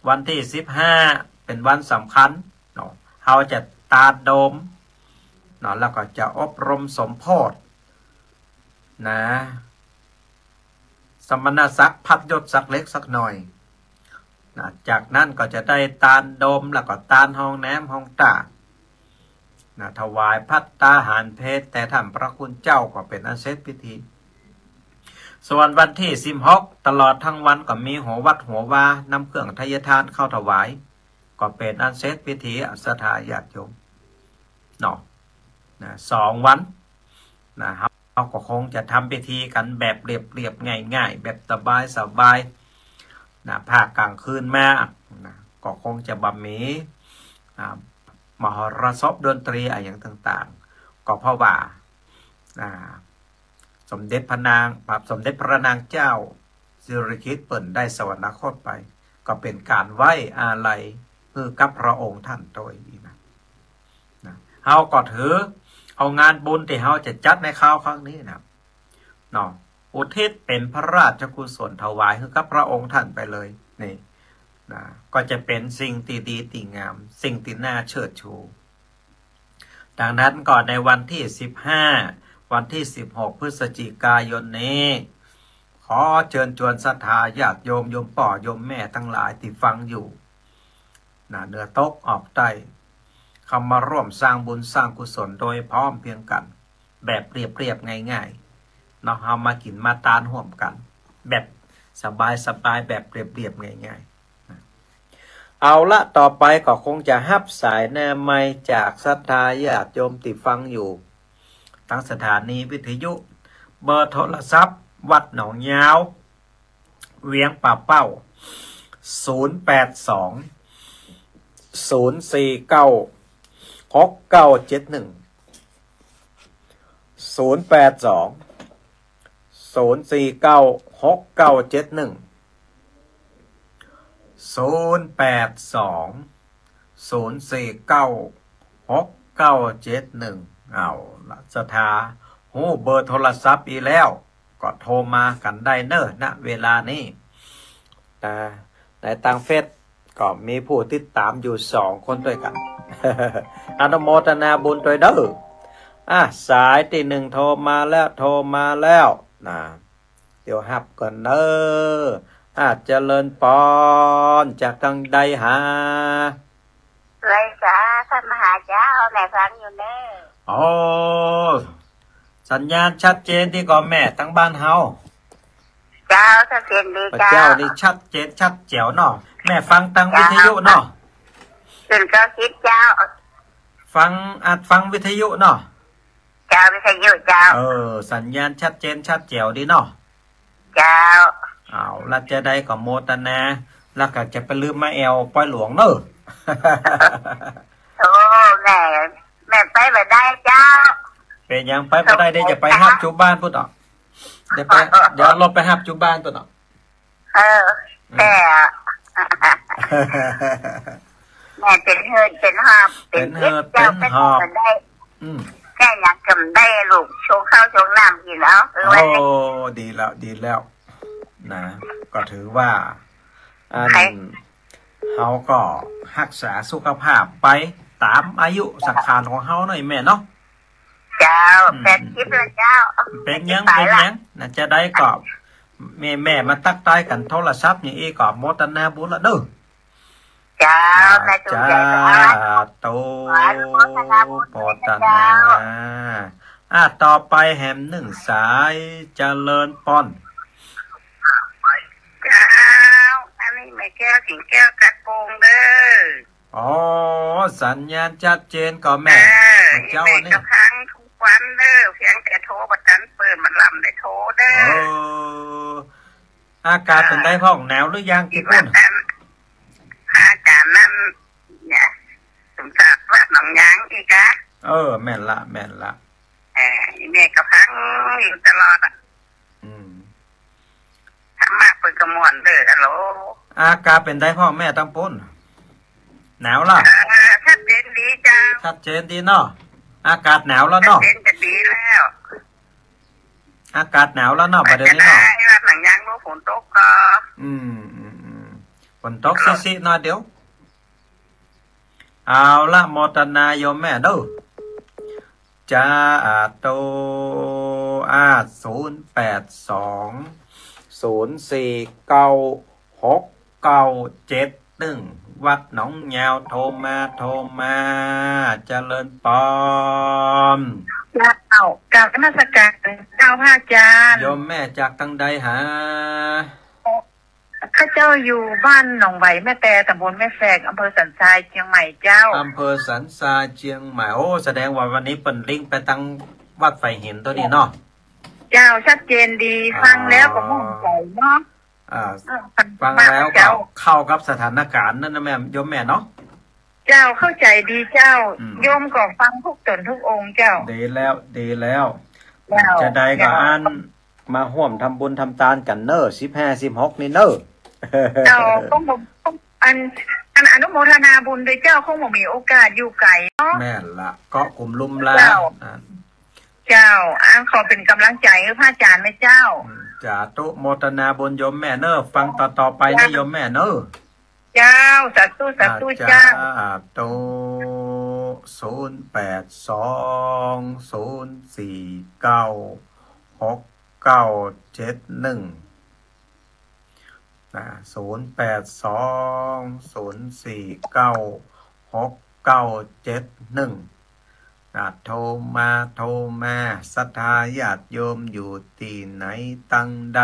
วันที่15เป็นวันสำคัญเนาะเราจะตาโดมเนาะแล้วก็จะอบรมสมโภชนะสมณศักดิ์พัดยศสักเล็กสักหน่อยนะจากนั้นก็จะได้ตานโดมแล้วก็ตานห้องน้ำห้องตานะถวายภัตตาหารเพชรแต่ท่านพระคุณเจ้าก็เป็นอันเสร็จพิธีส่วนวันที่16ตลอดทั้งวันก็มีหัววัดหัววานำเครื่องทายทานเข้าถวายก็เป็นอันเสร็จพิธีศรัทธาญาติโยมเนาะ2 วันนะครับเราก็คงจะทำพิธีกันแบบเรียบง่ายแบบสบายภาคกลางคืนมาก็คงจะบำมีมหรสพดนตรีอะไรอย่างต่างๆก็เพราะว่าสมเด็จพระนางเจ้าสิริกิติ์เปิ่นได้สวรรคตไปก็เป็นการไว้อาลัยกับพระองค์ท่านโดยนะเฮาก็ถือเอางานบุญที่เฮาจะจัดในคราวครั้งนี้นะเนาะอุทิศเป็นพระราชกุศลถวายให้กับพระองค์ท่านไปเลยนี่ก็จะเป็นสิ่งที่ดีที่งามสิ่งที่น่าเชิดชูดังนั้นก่อนในวันที่15วันที่16พฤศจิกายนนี้ขอเชิญชวนศรัทธาญาติโยมป่อโยมแม่ทั้งหลายที่ฟังอยู่เหนือตกออกใต้เข้ามาร่วมสร้างบุญสร้างกุศลโดยพร้อมเพียงกันแบบเรียบง่ายๆเนาะเอามากินมาตานห่วมกันแบบสบายแบบเรียบง่ายๆเอาละต่อไปก็คงจะฮับสายแนไมจากศรัทธาญาติโยมที่ฟังอยู่ทั้งสถานีวิทยุเบอร์โทรศัพท์วัดหนองยาวเวียงป่าเป้า082 049 6971 082 049 6971 0820496971เอาละสถาหูเบอร์โทรศัพท์อีแล้วก็โทรมากันได้เนอะณเวลานี้แต่ในต่างเฟซก็มีผู้ติดตามอยู่2 คนด้วยกัน อนุโมทนาบุญด้วยเด้อสายที่1โทรมาแล้วนะเดี๋ยวฮับก่อนเนอะเจริญปอนจากทางใดหาเลยจ้าท่านมหาเจ้าแม่ฟังอยู่เนอะโอ้สัญญาณชัดเจนที่ก่อแม่ทั้งบ้านเฮาเจ้าชัดเจนดีเจ้านี่ชัดเจนชัดแจ๋วเนาะแม่ฟังทางวิทยุเนาะตื่นก็คิดเจ้าฟังวิทยุเนาะเจ้าวิทยุเจ้าสัญญาณชัดเจนชัดแจ๋วดีเนาะเจ้าเอาแล้วจะได้ก็โมทนาแล้วก็จะไปลืมมาแอวปล่อยหลวงเนอะโอ้แม่ไปไม่ได้เจ้าเป็นยังไปไม่ได้ได้จะไปฮับจูบ้านพุ่นอ่ะเดี๋ยวเราไปฮับจูบ้านตัวเนาะแต่แม่เป็นเฮิร์เป็นหอบเป็นได้แค่อยากกำได้ลูกโชว์ข้าวโชว์น้ำกินแล้วดีแล้วนะก็ถือว่าเขาก็รักษาสุขภาพไปตามอายุสังขารของเขาหน่อยแม่เนาะเจ้าเป็นคลิปเลยเจ้าเป็นยังน่าจะได้ก็แม่มาตักตายกันโทรศัพท์อย่างนี้ก็โมทนาบุญละเด้อจ้าโตโมทนาต่อไปแหม1สายเจริญป้อนเจ้าอันนี้ไม่แก้วสิงแก้วกระโปรงเด้อสัญญาณชัดเจนก็แม่เจ้านี่พังทุกวันเด้อเพียงแต่โทรประกันเปิดมันลำได้โทรเด้ออากาศเป็นได้พ่องหนาวหรือยังกี่ปุ่นอากาศนั้นเนี่ยสมศักดิ์ว่าหนองยางอีกะแม่นละแม่กับพังอยู่ตลอดทำมากเป็นกระมวลเด้อฮัลโหลอากาศเป็นได้พ่อแม่ตั้งปุ่นหนาวล่ะชัดเจนดีจ้าชัดเจนดีเนาะอากาศหนาวแล้วเนาะชัดเจนจะดีแล้วอากาศหนาวแล้วเนาะประเดี๋ยวนี้เนาะหลังยางรู้ฝนตกก็ฝนตกซิๆหน่อยเดี๋ยวเอาละโมทนาโยมแม่ดูจ้าโต0820496971วัดหนองยาวโทรมาเจริญปอนกราบนมัสการเจ้าพระอาจารย์โยมแม่จากทางใดหาข้าเจ้าอยู่บ้านหนองไหวแม่แต่ตำบลแม่แฝกอำเภอสันทรายเชียงใหม่เจ้าอำเภอสันทรายเชียงใหม่แสดงว่าวันนี้เปิ่นลิงไปตั้งวัดไฟเห็นตัวนี้เนาะเจ้าชัดเจนดีฟังแล้วก็มุ่งใจเนาะฟังแล้วก็เข้ากับสถานการณ์นั่นนะแม่โยมแม่เนาะเจ้าเข้าใจดีเจ้าโยมก็ฟังทุกตนทุกองค์เจ้าดีแล้วจะได้ก็อันมาห่วมทำบุญทำทานกันเนอะ15-16นี่เนอะเจ้าต้องอันอนุโมทนาบุญโดยเจ้าคงบ่มีโอกาสอยู่ไกลเนาะแม่ละก็กลุ่มลุ่มแล้วเจ้าขอเป็นกำลังใจให้พระอาจารย์ไหมเจ้าจ่าตุโมทนาบุญโยมแม่เนอะฟังต่อไปนะโยมแม่เนอะเจ้าสาธุเจ้าโต0820496971 0820496971โทรมาศรัทธาญาติโยมอยู่ที่ไหนตั้งใด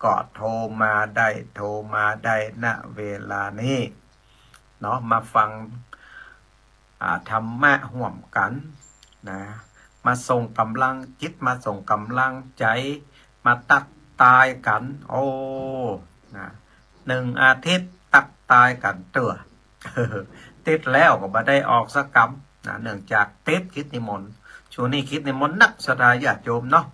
ก็โทรมาได้ณเวลานี้เนาะมาฟังธรรมะห่วมกันนะมาส่งกำลังจิตมาส่งกำลังใจมาตักตายกันนะ1 อาทิตย์ตักตายกันเตื่อติดแล้วก็บ่ได้ออกสักกรรมเนื่องจากติดคิดนิมนต์ช่วงนี้คิดนิมนต์นักศรัทธาญาติโยมเนาะ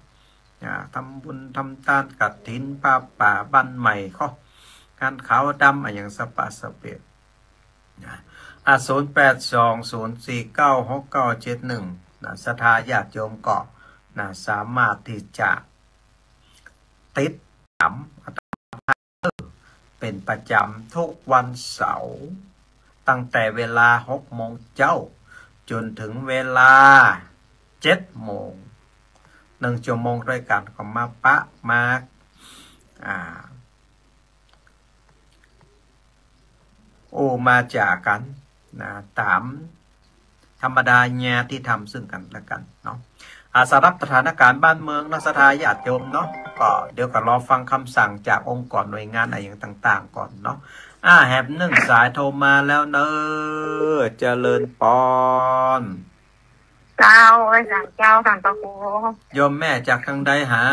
ทำบุญทำทานกฐินป่าบ้านใหม่เขา การขาวดำอย่างสปาสเปด0820496971นะศรัทธาญาติโยมก็นะสามารถที่จะติดตามเป็นประจำทุกวันเสาร์ตั้งแต่เวลา6 โมงเจ้าจนถึงเวลา7 โมง1 ชั่วโมงด้วยกันก็มาปะมามาจากกันนะตามธรรมดาเนี่ยที่ทำซึ่งกันและกันเนาะสำหรับสถานการณ์บ้านเมืองนักศรัทธาญาติโยมเนาะก็เดี๋ยวก็รอฟังคำสั่งจากองค์กรหน่วยงานอะไรอย่างต่างๆก่อนเนาะแฮป1 สายโทรมาแล้วเนอะเจริญปอนเจ้าไอ้สั่งเจ้าสั่งตะกูโยมแม่จากทางใดหา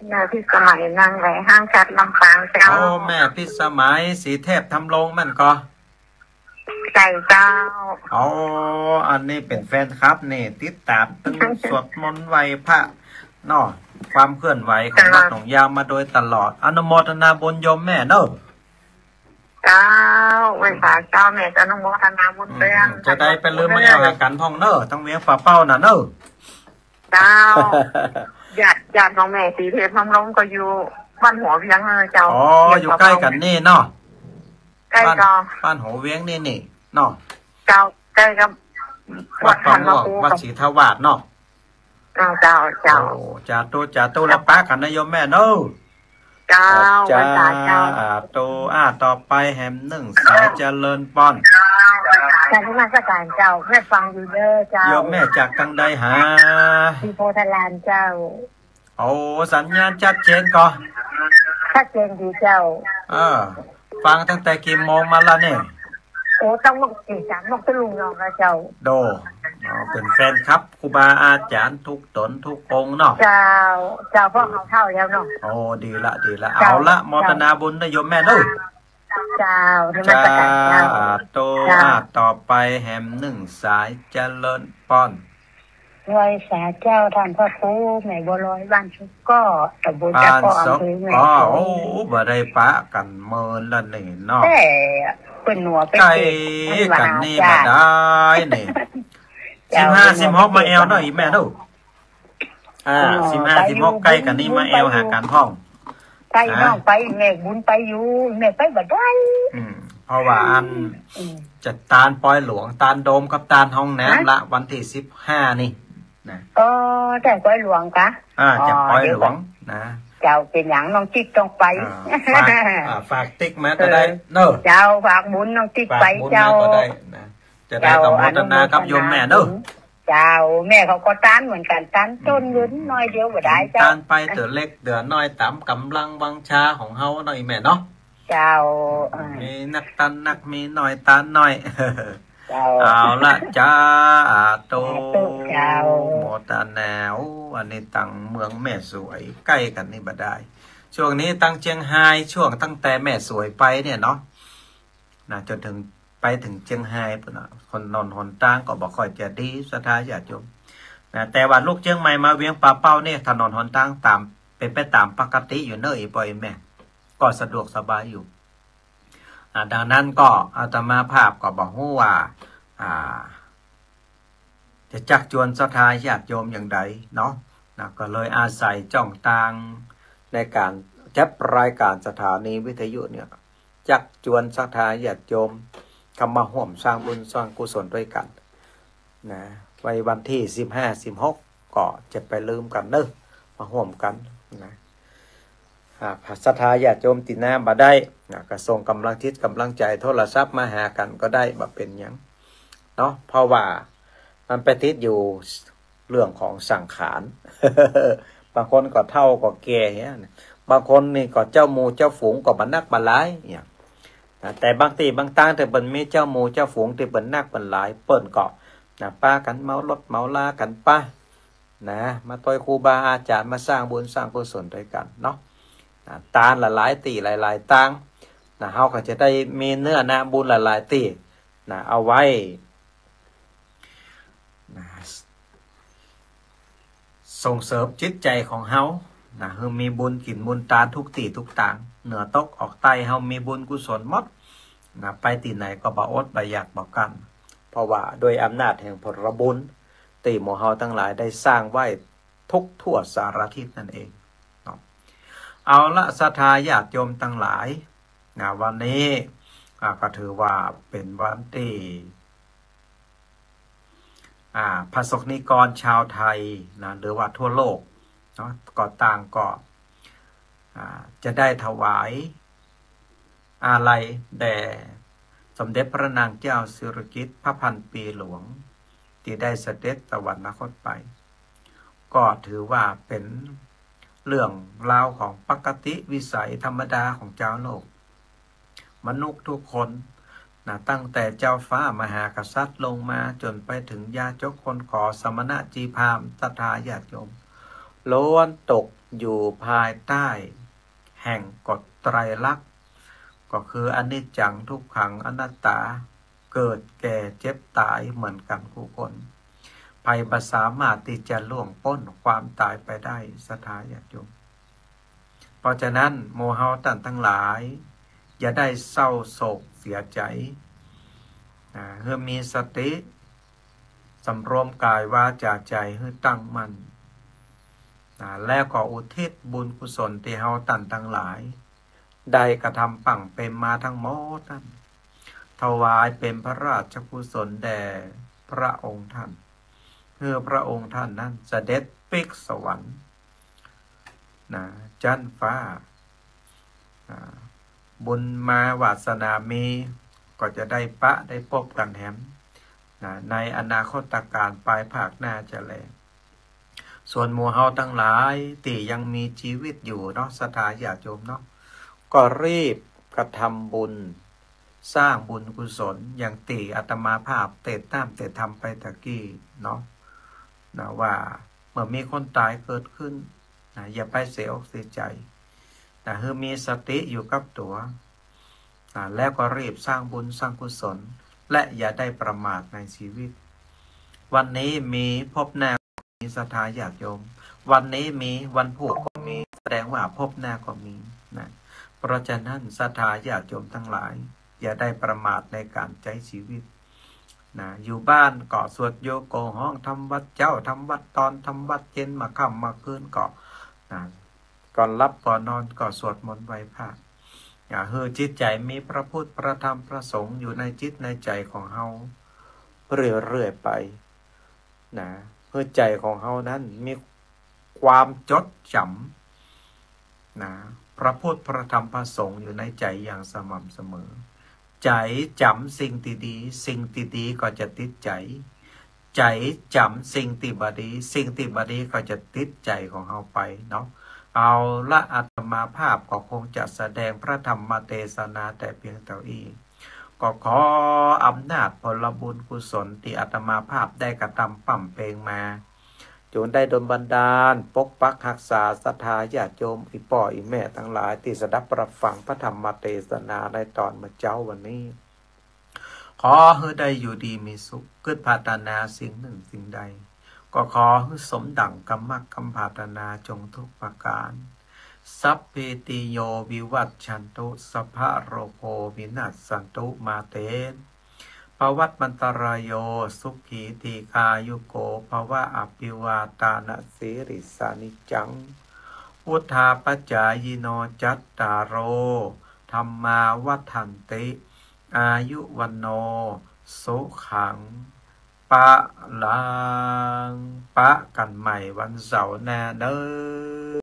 แม่พี่สมัยนั่งไรห้างชัดลำปางเจ้าแม่พี่สมัยสีเทพทำลงมันก็ใจเจ้าอันนี้เป็นแฟนครับนี่ติดตามตั้งสวดมนต์ไหว้พระเนาะความเคลื่อนไหวของวัดหนองยาวมาโดยตลอดอนุโมทนาบุญโยมแม่เนอะเจ้าไว้ฝากเจ้าแม่จะอนุโมทนาบุญเรื่องจะได้เป็นลืมไม่เอาหากันพ่องเนอะต้องเวียงฝ่าเป้าน่ะเนอะเจ้าญาติน้องแม่สีเทพทำลงก็อยู่บ้านหัวเวียงเลยเจ้าอยู่ใกล้กันนี่เนาะใกล้กันบ้านหัวเวียงนี่เนาะเจ้าใกล้กับวัดพันม่วงวัดศรีทวาสเนาะเจ้าจ่าโตแล้วป้ากันนะโยมแม่เนอะเจ้าโตต่อไปแฮม1 สายเจริญป้อนการที่มาสการเจ้าแม่ฟังอยู่เด้อเจ้าโยมแม่จากทางใดหาที่โพธารามเจ้าสัญญาณชัดเจนก่อนชัดเจนดีเจ้าฟังตั้งแต่กี่โมงมาแล้วเนี่ยต้องบอก3 โมงตะลุงยองนะเจ้าเป็นแฟนครับครูบาอาจารย์ทุกตนทุกองเนาะเจ้าพ่อเอาเท่าแล้วเนาะดีละเอาละมรณาบุญนะโยมแม่เนอะเจ้าโตต่อไปแฮม1 สายเจริญป้อนรอยสาเจ้าท่านพระครูแม่บัวลอยบ้านชุกก็ตำบลจักรอำเภอแม่บ่ได้ปะกันเมินละนี่เนาะแต่เป็นหนัวเป็นกันนี่มาได้นี่15-16มาแอลเนาะอีแม่เนาะ15-16ใกล้กันนี่มาแอลหาการท่องไปน้องไปแม่บุญไปอยู่แม่ไปบ่ได้เพราะว่าจะตาลปอยหลวงตาลโดมกับตาลห้องน้ำละวันที่15นี่นะแต่ปอยหลวงกะจะปอยหลวงนะเจ้าเป็นอย่างน้องติ๊กต้องไปฝากติ๊กมาก็ได้เนอะเจ้าฝากบุญน้องติ๊กไปเจ้าก็ได้นะจะได้กับโมทนากับโยมแม่เนอะเจ้าแม่เขาก็ต้านเหมือนกันต้านต้นเงินน้อยเดียวก็ได้เจ้าต้านไปเตือเล็กเตือน้อยตามกำลังวังชาของเฮาหน่อยแม่เนาะเจ้ามีนักตันนักมีหน่อยตันหน่อยเอาละจ้าโตโมตาแนวอันนี้ตั้งเมืองแม่สวยใกล้กันนี่บ่ได้ช่วงนี้ตั้งเชียงไฮ้ช่วงตั้งแต่แม่สวยไปเนี่ยเนาะจนถึงไปถึงเชียงไฮ้ปุ่นคนนอนหนตั้งก็บอกค่อยจะดีศรัทธาญาติโยมแต่ว่าลูกเชียงใหม่มาเวียงป่าเป้าเนี่ยถนนหนตั้งตามเป็นไปตามปกติอยู่เนอะอีปอยแม่ก็สะดวกสบายอยู่ดังนั้นก็อาตมาภาพก็บอกว่าจะจักจวนศรัทธาญาติโยมอย่างใดเนาะก็เลยอาศัยจ้องตางในการจับรายการสถานีวิทยุเนี่ยจักจวนศรัทธาญาติโยมคำมาห่วมสร้างบุญสร้างกุศลด้วยกันนะไว้วันที่15-16ก็จะไปลืมกันเนอะมาห่วมกันนะศรัทธาญาติโยมติดน้ำมาได้ก็ส่งกำลังทิศกำลังใจโทรศัพท์มาหากันก็ได้มาเป็นอย่างเนาะเพราะว่ามันไปติดอยู่เรื่องของสังขาร บางคนก็เท่าก็แก่เนี่ยบางคนนี่ก็เจ้าหมูเจ้าฝูงก็บรรนักบรรลัยเนี่ยแต่บางทีบางต่างแต่บรรมีเจ้าหมูเจ้าฝูงที่บรรนักบรรลัยเปิ่นเกาะป้ากันเมารถเมาลากันป้ามาต่อยครูบาอาจารย์มาสร้างบุญสร้างกุศลด้วยกันเนาะตาลหลายตีหลายๆตังเฮาก็จะได้มีเนื้อนาบุญหลายๆตีเอาไว้ส่งเสริมจิตใจของเฮาคือมีบุญกินบุญตาลทุกตีทุกตัง เหนือตกออกใต้เฮามีบุญกุศลหมดนะไปที่ไหนก็บ่อดบ่อยากบ่กันเพราะว่าโดยอำนาจแห่งผลบุญที่หมู่เฮาทั้งหลายได้สร้างไว้ทุกทั่วสารทิศนั่นเองเนาะเอาละศรัทธาญาติโยมทั้งหลายนะวันนี้ก็ถือว่าเป็นวันที่พระสงฆ์นิกรชาวไทยนะหรือว่าทั่วโลกเนาะก็ต่างก็จะได้ถวายอาลัยแด่สมเด็จพระนางเจ้าสิริกิติ์พระพันปีหลวงที่ได้เสด็จสวรรคตไปก็ถือว่าเป็นเรื่องราวของปกติวิสัยธรรมดาของเจ้าโลกมนุษย์ทุกคนนะตั้งแต่เจ้าฟ้ามหากษัตริย์ลงมาจนไปถึงยาจกคนขอสมณะจีพราหมณ์ศรัทธาญาติโยมล้วนตกอยู่ภายใต้แห่งกฎไตรลักษณ์ก็คืออนิจจังทุกขังอนัตตาเกิดแก่เจ็บตายเหมือนกันทุกคนภัยบ่สามารถที่จะล่วงพ้นความตายไปได้ศรัทธาญาติโยมเพราะฉะนั้นโมเฮาท่านทั้งหลายอย่าได้เศร้าโศกเสียใจให้มีสติสำรวมกายวาจาใจให้ตั้งมั่นแล้วก็อุทิศบุญกุศลที่เฮาท่านทั้งหลายได้กระทำปั่งเป็นมาทั้งหมดนั้นถวายเป็นพระราชกุศลแด่พระองค์ท่านเพื่อพระองค์ท่านนั้นเสด็จปิกสวรรค์จันฟ้าบุญมาวาสนามีก็จะได้ปะได้พบกันแฮมในอนาคตการปลายภาคหน้าจะแลส่วนหมู่เฮาทั้งหลายที่ยังมีชีวิตอยู่เนาะศรัทธาญาติโยมเนาะก็รีบกระทำบุญสร้างบุญกุศลอย่างตีอาตมาภาพเตะน้ำเตะทำไปตะกี้เนาะว่าเมื่อมีคนตายเกิดขึ้นอย่าไปเสียอกเสียใจให้มีสติอยู่กับตัวแล้วก็รีบสร้างบุญสร้างกุศลและอย่าได้ประมาทในชีวิตวันนี้มีพบหน้ามีศรัทธาญาติโยมวันนี้มีวันผูกก็มีแสดงว่าพบหน้าก็มีนะเพราะฉะนั้นศรัทธาญาติโยมทั้งหลายอย่าได้ประมาทในการใช้ชีวิตอยู่บ้านก็สวดโยโกห้องทำวัดเจ้าทำวัดตอนทำวัดเย็นมาค่ำมาคืนก็ก่อนรับก่อนนอนก็สวดมนต์ไหว้พระให้จิตใจมีพระพุทธพระธรรมพระสงฆ์อยู่ในจิตในใจของเฮาเรื่อยๆไปให้ใจของเฮานั้นมีความจดจำพระพุทธพระธรรมพระสงฆ์อยู่ในใจอย่างสม่ำเสมอใจจำสิ่งที่ดีสิ่งที่ดีก็จะติดใจใจจำสิ่งที่บดีสิ่งที่บดีก็จะติดใจของเฮาไปเนาะเอาละอาตมาภาพก็คงจะแสดงพระธรรมเทศนาแต่เพียงเท่านี้ก็ขออำนาจผลบุญกุศลที่อาตมาภาพได้กระทำปั่มเพลงมาจงได้ดลบันดาลปกปักรักษาศรัทธาญาติโยมอีป่ออีแม่ทั้งหลายที่สดับรับฟังพระธรรมเทศนาในตอนมื้อเช้าวันนี้ขอให้ได้อยู่ดีมีสุขเกิดพัฒนาสิ่งหนึ่งสิ่งใดก็ขอให้สมดั่งกรรมกรรมพัฒนาจงทุกประการสัพพิติโยวิวัชชันตุสัพพะโรโควินัสสันตุมาเตภวัตมันตรายโยสุขีทีคายุโกภวะอภิวาตานะสิริสานิจังวุธาปัจจายโนจัตตารโอธรรมาวัฏันติอายุวันโนสุขังปะลังปะกันใหม่วันเสาร์หน้าเด้อ